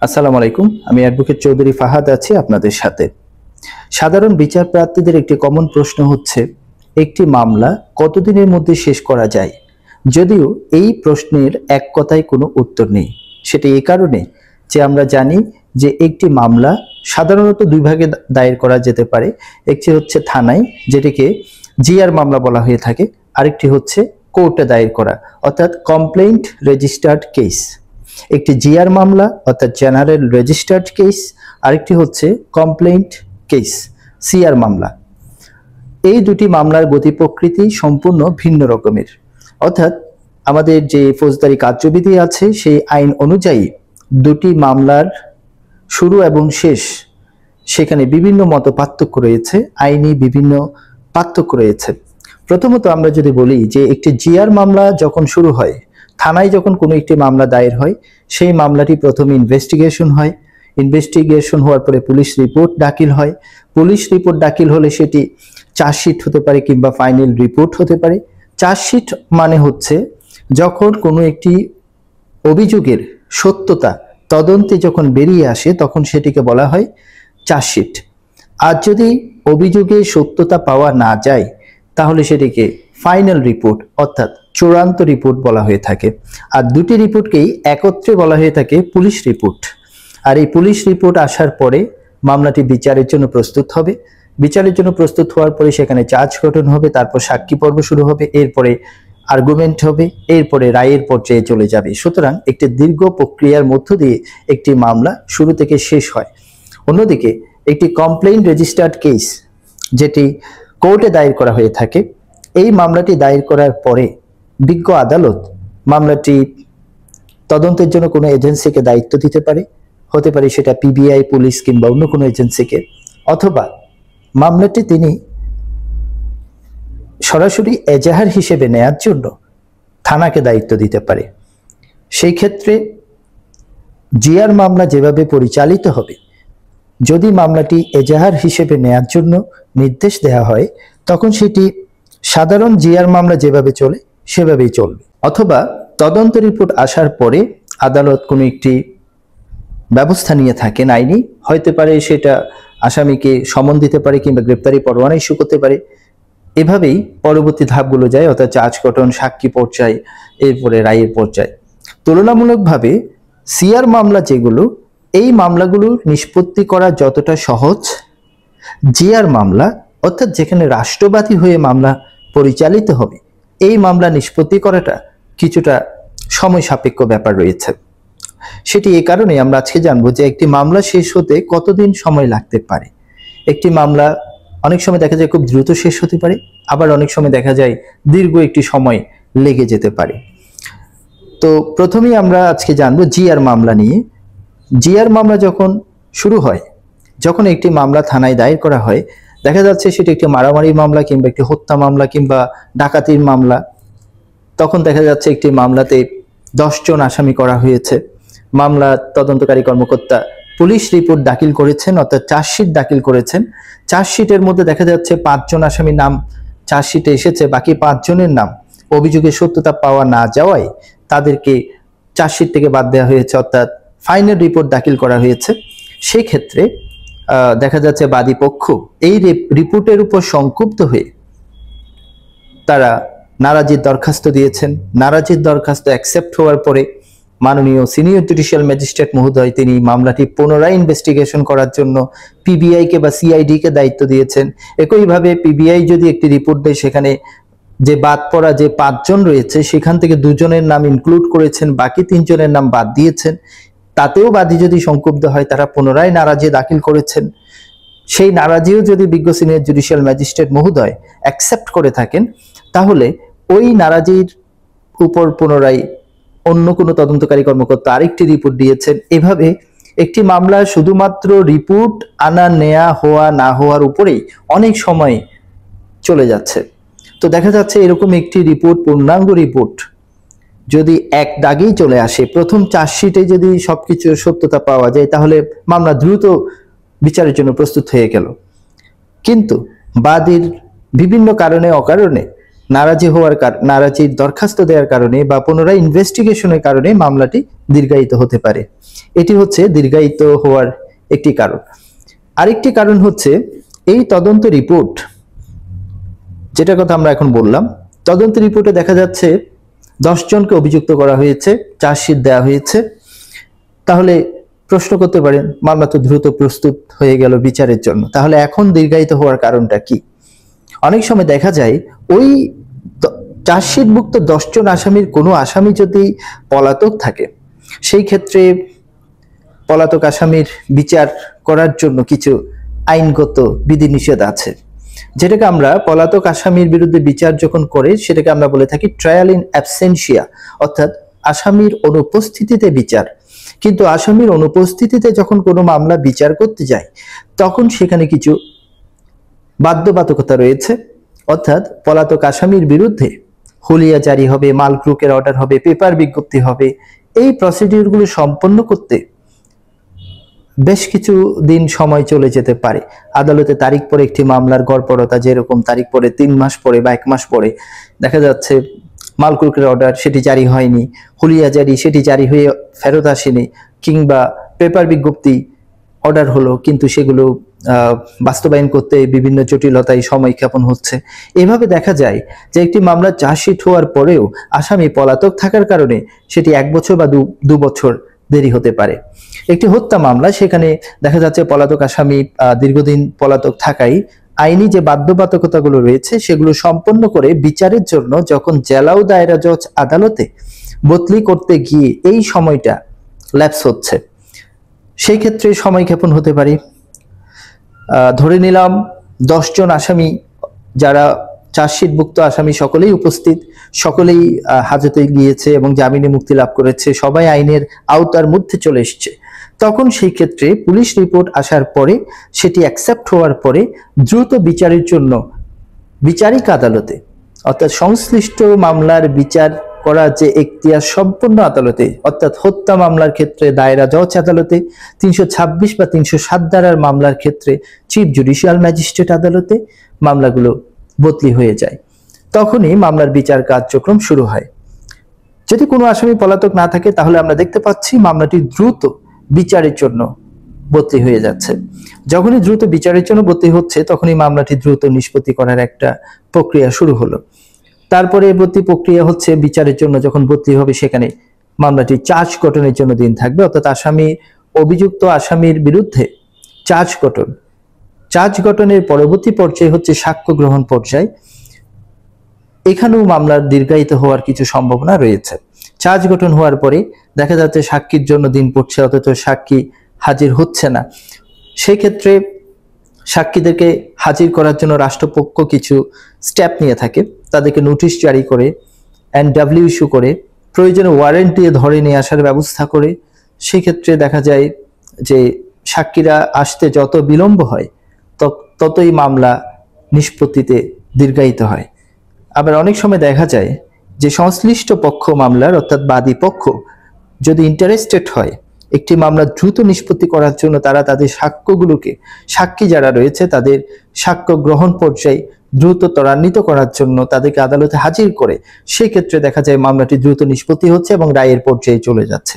আসসালামু আলাইকুম। আমি অ্যাডভোকেট চৌধুরী ফাহাদ আছি আপনাদের সাথে। সাধারণ বিচার প্রার্থীদের একটি কমন প্রশ্ন হচ্ছে, একটি মামলা কতদিনের মধ্যে শেষ করা যায়? যদিও এই প্রশ্নের এক কথায় কোনো উত্তর নেই। সেটা এই কারণে যে আমরা জানি যে একটি মামলা সাধারণত দুই ভাগে দায়ের করা যেতে পারে। একটি হচ্ছে থানায়, যেটিকে জিআর মামলা বলা হয়ে থাকে, আরেকটি হচ্ছে কোর্টে দায়ের করা, অর্থাৎ কমপ্লেইন্ট রেজিস্টার্ড কেস। একটি জিআর মামলা অর্থাৎ জেনারেল রেজিস্টার্ড কেস, আরেকটি হচ্ছে কমপ্লেইন্ট কেস সিআর মামলা। এই দুটি মামলার গতি প্রকৃতি সম্পূর্ণ ভিন্ন রকমের। অর্থাৎ আমাদের যে ফৌজদারি কার্যবিধি আছে সেই আইন অনুযায়ী দুটি মামলার শুরু এবং শেষ সেখানে বিভিন্ন মত পার্থক্য রয়েছে, আইনি বিভিন্ন পার্থক্য রয়েছে। প্রথমত আমরা যদি বলি যে একটি জিআর মামলা যখন শুরু হয়, থানায় যখন কোনো একটি মামলা দায়ের হয়, সেই মামলাটি প্রথমে ইনভেস্টিগেশন হয়। ইনভেস্টিগেশন হওয়ার পরে পুলিশ রিপোর্ট দাখিল হয়। পুলিশ রিপোর্ট দাখিল হলে সেটি চার্জশিট হতে পারে কিংবা ফাইনাল রিপোর্ট হতে পারে। চার্জশিট মানে হচ্ছে যখন কোনো একটি অভিযোগের সত্যতা তদন্তে যখন বেরিয়ে আসে তখন সেটিকে বলা হয় চার্জশিট। আর যদি অভিযোগে সত্যতা পাওয়া না যায় তাহলে সেটিকে ফাইনাল রিপোর্ট অর্থাৎ চূড়ান্ত রিপোর্ট বলা হয়ে থাকে। আর দুটি রিপোর্টকেই একত্রে বলা হয়ে থাকে পুলিশ রিপোর্ট। আর এই পুলিশ রিপোর্ট আসার পরে মামলাটি বিচারের জন্য প্রস্তুত হবে। বিচারের জন্য প্রস্তুত হওয়ার পরে সেখানে চার্জ গঠন হবে, তারপর সাক্ষী পর্ব শুরু হবে, এরপরে আর্গুমেন্ট হবে, এরপরে রায়ের পর্যায়ে চলে যাবে। সুতরাং একটি দীর্ঘ প্রক্রিয়ার মধ্য দিয়ে একটি মামলা শুরু থেকে শেষ হয়। অন্যদিকে একটি কমপ্লেইন্ট রেজিস্টার্ড কেস যেটি কোর্টে দায়ের করা হয়ে থাকে, এই মামলাটি দায়ের করার পরে বিজ্ঞ আদালত মামলাটি তদন্তের জন্য কোনো এজেন্সিকে দায়িত্ব দিতে পারে, হতে পারে সেটা পিবিআই, পুলিশ কিংবা অন্য কোনো এজেন্সিকে, অথবা মামলাটি তিনি সরাসরি এজাহার হিসেবে নেয়ার জন্য থানাকে দায়িত্ব দিতে পারে। সেই ক্ষেত্রে জিআর মামলা যেভাবে পরিচালিত হবে, যদি মামলাটি এজাহার হিসেবে নেয়ার জন্য নির্দেশ দেওয়া হয় তখন সেটি সাধারণ জিআর মামলা যেভাবে চলে সেভাবেই চলবে। অথবা তদন্ত রিপোর্ট আসার পরে আদালত কোনো একটি ব্যবস্থা নিয়ে থাকেন আইনি, হতে পারে সেটা আসামিকে সমন দিতে পারে কিংবা গ্রেপ্তারি পরোয়ানা ইস্যু করতে পারে। এভাবেই পরবর্তী ধাপগুলো যায়, অর্থাৎ চার্জ গঠন, সাক্ষী পর্যায়, এরপরে রায়ের পর্যায়। তুলনামূলকভাবে সিআর মামলা যেগুলো, এই মামলাগুলো নিষ্পত্তি করা যতটা সহজ, জিআর মামলা অর্থাৎ যেখানে রাষ্ট্রবাদী হয়ে মামলা পরিচালিত হবে, এই মামলা নিষ্পত্তি করাটা কিছুটা সময় সাপেক্ষ ব্যাপার রয়েছে। সেটি এই কারণে আমরা আজকে জানবো যে একটি মামলা শেষ হতে কতদিন সময় লাগতে পারে। একটি মামলা অনেক সময় দেখা যায় খুব দ্রুত শেষ হতে পারে, আবার অনেক সময় দেখা যায় দীর্ঘ একটি সময় লেগে যেতে পারে। তো প্রথমেই আমরা আজকে জানবো জিআর মামলা নিয়ে। জিআর মামলা যখন শুরু হয়, যখন একটি মামলা থানায় দায়ের করা হয়, দেখা যাচ্ছে সেটি একটি মারামারি মামলা কিংবা একটি হত্যা মামলা কিংবা ডাকাতির মামলা, তখন দেখা যাচ্ছে একটি মামলাতে 10 জন আসামি করা হয়েছে। মামলা তদন্তকারী কর্মকর্তা পুলিশ রিপোর্ট দাখিল করেছেন, অর্থাৎ চার্জশিট দাখিল করেছেন। চার্জশিটের মধ্যে দেখা যাচ্ছে 5 জন আসামির নাম চার্জশিটে এসেছে, বাকি 5 জনের নাম অভিযোগের সত্যতা পাওয়া না যাওয়ায় তাদেরকে চার্জশিট থেকে বাদ দেওয়া হয়েছে, অর্থাৎ ফাইনাল রিপোর্ট দাখিল করা হয়েছে। সেই ক্ষেত্রে দেখা যাচ্ছে বাদী পক্ষ এই রিপোর্টের উপর সংক্ষুব্ধ হয়ে তারা নারাজির দরখাস্ত দিয়েছেন। নারাজির দরখাস্ত অ্যাকসেপ্ট হওয়ার পরে মাননীয় সিনিয়র জুডিশিয়াল ম্যাজিস্ট্রেট মহোদয় তিনি মামলাটি পুনরায় ইনভেস্টিগেশন করার জন্য পিবিআই কে বা সিআইডি কে দায়িত্ব দিয়েছেন। একইভাবে পিবিআই যদি একটি রিপোর্ট দেয়, সেখানে যে বাদ পড়া যে 5 জন রয়েছে সেখান থেকে 2 জনের নাম ইনক্লুড করেছেন, বাকি 3 জনের নাম বাদ দিয়েছেন। তাতেও বাদী যদি সংক্ষুব্ধ হয় তারা পুনরায় নারাজি দাখিল করেছেন। সেই নারাজিও যদি বিজ্ঞ সিনিয়র জুডিশিয়াল ম্যাজিস্ট্রেট মহোদয় অ্যাকসেপ্ট করে থাকেন, তাহলে ওই নারাজির উপর পুনরায় অন্য কোনো তদন্তকারী কর্মকর্তা আরেকটি রিপোর্ট দিয়েছেন। এভাবে একটি মামলা শুধুমাত্র রিপোর্ট আনা, নেয়া, হওয়া না হওয়ার উপরেই অনেক সময় চলে যাচ্ছে। তো দেখা যাচ্ছে এরকম একটি রিপোর্ট, পূর্ণাঙ্গ রিপোর্ট যদি এক দাগেই চলে আসে, প্রথম চার্জশিটে যদি সবকিছু সত্যতা পাওয়া যায়, তাহলে মামলা দ্রুত বিচারের জন্য প্রস্তুত হয়ে গেল। কিন্তু বাদীর বিভিন্ন কারণে অকারণে নারাজির দরখাস্ত দেওয়ার কারণে বা পুনরায় ইনভেস্টিগেশনের কারণে মামলাটি দীর্ঘায়িত হতে পারে। এটি হচ্ছে দীর্ঘায়িত হওয়ার একটি কারণ। আরেকটি কারণ হচ্ছে এই তদন্ত রিপোর্ট, যেটা কথা আমরা এখন বললাম, তদন্ত রিপোর্টে দেখা যাচ্ছে 10 জনকে অভিযুক্ত করা হয়েছে, চার্জশিট দেওয়া হয়েছে। তাহলে প্রশ্ন করতে পারেন, মামলা তো দ্রুত প্রস্তুত হয়ে গেল বিচারের জন্য, তাহলে এখন দীর্ঘায়িত হওয়ার কারণটা কি? অনেক সময় দেখা যায় ওই চার্জশিটভুক্ত 10 জন আসামির কোনো আসামি যদি পলাতক থাকে, সেই ক্ষেত্রে পলাতক আসামির বিচার করার জন্য কিছু আইনগত বিধিনিষেধ আছে, যেটাকে আমরা পলাতক আসামির বিরুদ্ধে বিচার যখন করে সেটাকে আমরা বলে থাকি ট্রায়াল ইন অ্যাবসেন্সিয়া, অর্থাৎ আসামির অনুপস্থিতিতে বিচার। কিন্তু আসামির অনুপস্থিতিতে যখন কোনো মামলা বিচার করতে যায় তখন সেখানে কিছু বাধ্যবাধকতা রয়েছে, অর্থাৎ পলাতক আসামির বিরুদ্ধে হুলিয়া জারি হবে, মালক্রুকের অর্ডার হবে, পেপার বিজ্ঞপ্তি হবে। এই প্রসিডিউরগুলো সম্পন্ন করতে বেশ কিছু দিন সময় চলে যেতে পারে। আদালতে তারিখ পরে একটি মামলার গড়পড়তা যেরকম তারিখ পরে 3 মাস পরে বা 1 মাস পরে দেখা যাচ্ছে মালক্রুকের অর্ডার সেটি জারি হয়নি, হুলিয়া জারি সেটি জারি হয়ে ফেরত আসেনি, কিংবা পেপার বিজ্ঞপ্তি অর্ডার হলো কিন্তু সেগুলো বাস্তবায়ন করতে বিভিন্ন জটিলতায় সময় ক্ষেপণ হচ্ছে। এভাবে দেখা যায় যে একটি মামলা চার্জশিট হওয়ার পরেও আসামি পলাতক থাকার কারণে সেটি 1 বছর বা 2 বছর দেরি হতে পারে। একটি হত্যা মামলা, সেখানে দেখা যাচ্ছে পলাতক আসামি দীর্ঘদিন পলাতক থাকায় আইনি যে বাধ্যবাধকতাগুলো রয়েছে সেগুলো সম্পন্ন করে বিচারের জন্য যখন জেলা ও দায়রা জজ আদালতে বদলি করতে গিয়ে এই সময়টা ল্যাপস হচ্ছে, সেই ক্ষেত্রে সময় ক্ষেপণ হতে পারে। ধরে নিলাম 10 জন আসামি, যারা চার্জশিটভুক্ত আসামি সকলেই উপস্থিত, সকলেই হাজতে গিয়েছে এবং জামিনে মুক্তি লাভ করেছে, সবাই আইনের আওতার মধ্যে চলে এসছে। তখন সেই ক্ষেত্রে পুলিশ রিপোর্ট আসার পরে সেটি অ্যাকসেপ্ট হওয়ার পরে দ্রুত বিচারের জন্য বিচারিক আদালতে, অর্থাৎ সংশ্লিষ্ট মামলার বিচার করা যে এখতিয়ার সম্পন্ন আদালতে, অর্থাৎ হত্যা মামলার ক্ষেত্রে দায়রা জজ আদালতে, 326 বা 307 ধারার মামলার ক্ষেত্রে চিফ জুডিশিয়াল ম্যাজিস্ট্রেট আদালতে মামলাগুলো বদলি হয়ে যায়। তখনই মামলার বিচার কার্যক্রম শুরু হয়। যদি কোনো আসামি পলাতক না থাকে তাহলে আমরা দেখতে পাচ্ছি মামলাটি দ্রুত বিচারের জন্য বদলি হয়ে যাচ্ছে। যখনই দ্রুত বিচারের জন্য বদলি হচ্ছে তখনই মামলাটি দ্রুত নিষ্পত্তি করার একটা প্রক্রিয়া শুরু হলো। তারপরে বদলি প্রক্রিয়া হচ্ছে বিচারের জন্য যখন বদলি হবে সেখানে মামলাটি চার্জ গঠনের জন্য দিন থাকবে, অর্থাৎ অভিযুক্ত আসামির বিরুদ্ধে চার্জ গঠনের পরবর্তী পর্যায়ে হচ্ছে সাক্ষ্য গ্রহণ পর্যায়। এখানেও মামলার দীর্ঘায়িত হওয়ার কিছু সম্ভাবনা রয়েছে। চার্জ গঠন হওয়ার পরে দেখা যাচ্ছে সাক্ষীর জন্য দিন পড়ছে, অথচ সাক্ষী হাজির হচ্ছে না। সেই ক্ষেত্রে সাক্ষীদেরকে হাজির করার জন্য রাষ্ট্রপক্ষ কিছু স্টেপ নিয়ে থাকে, তাদেরকে নোটিশ জারি করে, NW ইস্যু করে, প্রয়োজনে ওয়ারেন্ট দিয়ে ধরে নিয়ে আসার ব্যবস্থা করে। সেই ক্ষেত্রে দেখা যায় যে সাক্ষীরা আসতে যত বিলম্ব হয় ততই মামলা নিষ্পত্তিতে দীর্ঘায়িত হয়। আবার অনেক সময় দেখা যায় যে সংশ্লিষ্ট পক্ষ মামলার, অর্থাৎ বাদী পক্ষ যদি ইন্টারেস্টেড হয় একটি মামলা দ্রুত নিষ্পত্তি করার জন্য, তারা তাদের সাক্ষী যারা রয়েছে তাদের সাক্ষ্য গ্রহণ পর্যায়ে দ্রুত ত্বরান্বিত করার জন্য তাদেরকে আদালতে হাজির করে, সেই ক্ষেত্রে দেখা যায় মামলাটি দ্রুত নিষ্পত্তি হচ্ছে এবং রায়ের পর্যায়ে চলে যাচ্ছে।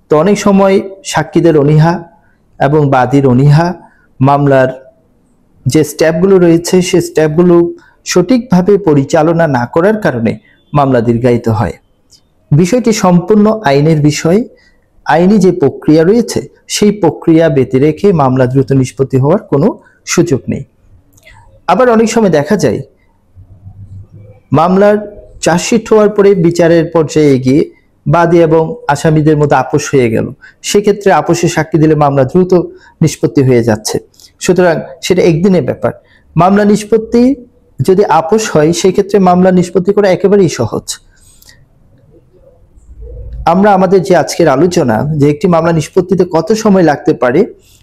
তো অনেক সময় সাক্ষীদের অনীহা এবং বাদীর অনীহা, মামলার যে স্টেপগুলো রয়েছে সেই স্টেপগুলো সঠিকভাবে পরিচালনা না করার কারণে মামলা দীর্ঘায়িত হয়। বিষয়টি সম্পূর্ণ আইনের বিষয়। আইনি যে প্রক্রিয়া রয়েছে সেই প্রক্রিয়া ব্যতি রেখে মামলা দ্রুত নিষ্পত্তি হওয়ার কোনো সুযোগ নেই। আবার অনেক সময় দেখা যায় মামলার চার্জশিট হওয়ার পরে বিচারের পর্যায়ে গিয়ে বাদী এবং আসামিদের মধ্যে আপোষ হয়ে গেল, সেক্ষেত্রে আপোষে সাক্ষী দিলে মামলা দ্রুত নিষ্পত্তি হয়ে যাচ্ছে। সুতরাং সেটা একদিনের ব্যাপার। মামলা নিষ্পত্তি যদি আপোষ হয় সেই ক্ষেত্রে মামলা নিষ্পত্তি করা একেবারেই সহজ। আমরা আমাদের যে আজকের আলোচনা, যে একটি মামলা নিষ্পত্তিতে কত সময় লাগতে পারে,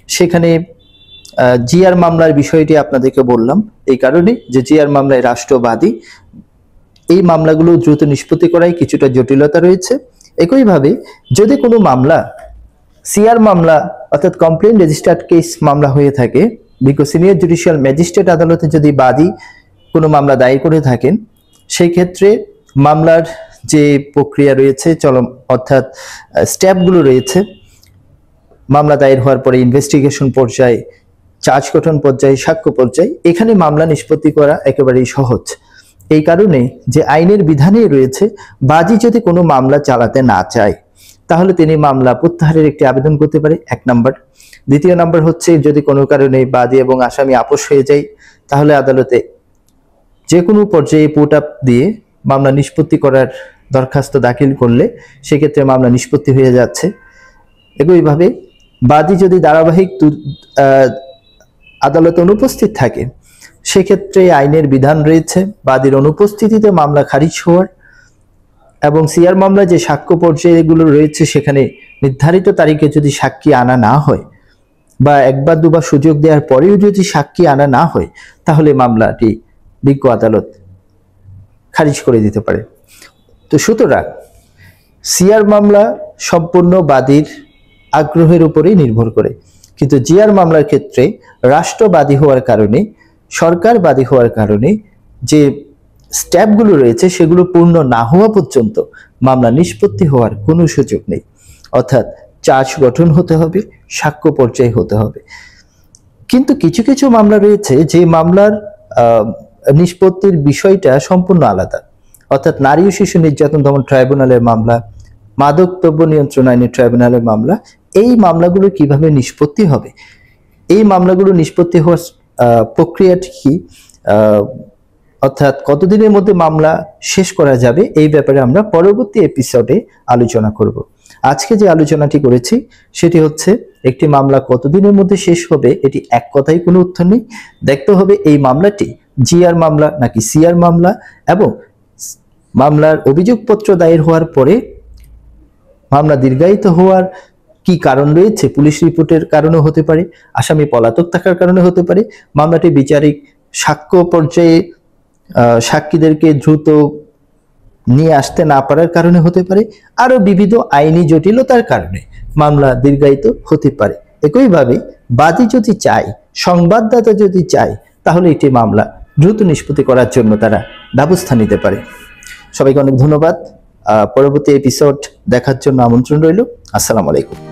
সেখানে জিআর মামলার বিষয়টি আপনাদেরকে বললাম এই কারণে যে জিআর মামলায় রাষ্ট্রবাদী, এই মামলাগুলো দ্রুত নিষ্পত্তি করায় কিছুটা জটিলতা রয়েছে। একইভাবে যদি কোনো মামলা সিআর মামলা, অর্থাৎ কমপ্লেইন রেজিস্টার্ড কেস মামলা হয়ে থাকে, বিজ্ঞ সিনিয়র জুডিশিয়াল ম্যাজিস্ট্রেট আদালতে যদি বাদী কোনো মামলা দায়ের করে থাকেন, সেই ক্ষেত্রে মামলার যে প্রক্রিয়া রয়েছে অর্থাৎ স্টেপগুলো রয়েছে, মামলা দায়ের হওয়ার পরে ইনভেস্টিগেশন পর্যায়ে, চার্জ গঠন পর্যায়ে, সাক্ষ্য পর্যায়ে, এখানে মামলা নিষ্পত্তি করা একেবারেই সহজ। এই কারণে যে আইনের বিধানেই রয়েছে, বাদী যদি কোনো মামলা চালাতে না চায় তাহলে তিনি মামলা প্রত্যাহারের একটি আবেদন করতে পারে, 1 নাম্বার। দ্বিতীয় নাম্বার হচ্ছে, যদি কোনো কারণে বাদী এবং আসামি আপোষ হয়ে যায় তাহলে আদালতে যে কোনো পর্যায়ে পুট আপ দিয়ে মামলা নিষ্পত্তি করার দরখাস্ত দাখিল করলে সেক্ষেত্রে মামলা নিষ্পত্তি হয়ে যাচ্ছে। একইভাবে বাদী যদি ধারাবাহিক আদালতে অনুপস্থিত থাকে সেক্ষেত্রে আইনের বিধান রয়েছে বাদীর অনুপস্থিতিতে মামলা খারিজ হওয়ার, এবং সিআর মামলা যে সাক্ষ্য পর্যায়গুলো রয়েছে সেখানে নির্ধারিত তারিখে যদি সাক্ষী আনা না হয় বা একবার দুবার সুযোগ দেওয়ার পরেও যদি সাক্ষী আনা না হয় তাহলে মামলাটি বিজ্ঞ আদালত খারিজ করে দিতে পারে। তো সুতরাং সিআর মামলা সম্পূর্ণ বাদীর আগ্রহের উপরেই নির্ভর করে, কিন্তু জিআর মামলার ক্ষেত্রে রাষ্ট্রবাদী হওয়ার কারণে, সরকার বাদী হওয়ার কারণে যে স্টেপগুলো রয়েছে সেগুলো পূর্ণ না হওয়া পর্যন্ত মামলা নিষ্পত্তি হওয়ার কোনো সুযোগ নেই। অর্থাৎ চার্জ গঠন হতে হবে, সাক্ষ্য পর্যায়ে হতে হবে। কিন্তু কিছু কিছু মামলা রয়েছে যে মামলার নিষ্পত্তির বিষয়টা সম্পূর্ণ আলাদা। অর্থাৎ নারী ও শিশু নির্যাতন দমন ট্রাইব্যুনালের মামলা, মাদক দ্রব্য নিয়ন্ত্রণ আইনের ট্রাইব্যুনালের মামলা, এই মামলাগুলো কিভাবে নিষ্পত্তি হবে, এই মামলাগুলো নিষ্পত্তি হওয়ার প্রক্রিয়াটি কি, অর্থাৎ কতদিনের মধ্যে মামলা শেষ করা যাবে, এই ব্যাপারে আমরা পরবর্তী এপিসোডে আলোচনা করব। আজকে যে আলোচনাটি করেছি সেটি হচ্ছে, একটি মামলা কতদিনের মধ্যে শেষ হবে এটি এক কথায় কোনো উত্তর নেই। দেখতে হবে এই মামলাটি জিআর মামলা নাকি সিআর মামলা, এবং মামলার অভিযোগপত্র দায়ের হওয়ার পরে মামলা দীর্ঘায়িত হওয়ার কি কারণ রয়েছে। পুলিশ রিপোর্টের কারণে হতে পারে, আসামি পলাতক থাকার কারণে হতে পারে, মামলাটি বিচারিক সাক্ষ্য পর্যায়ে সাক্ষীদেরকে দ্রুত নিয়ে আসতে না পারার কারণে হতে পারে, আরো বিবিধ আইনি জটিলতার কারণে মামলা দীর্ঘায়িত হতে পারে। একইভাবে বাদী যদি চায়, সংবাদদাতা যদি চায়, তাহলে এটি মামলা দ্রুত নিষ্পত্তি করার জন্য তারা ব্যবস্থা নিতে পারে। সবাইকে অনেক ধন্যবাদ। পরবর্তী এপিসোড দেখার জন্য আমন্ত্রণ রইল। আসসালামু আলাইকুম।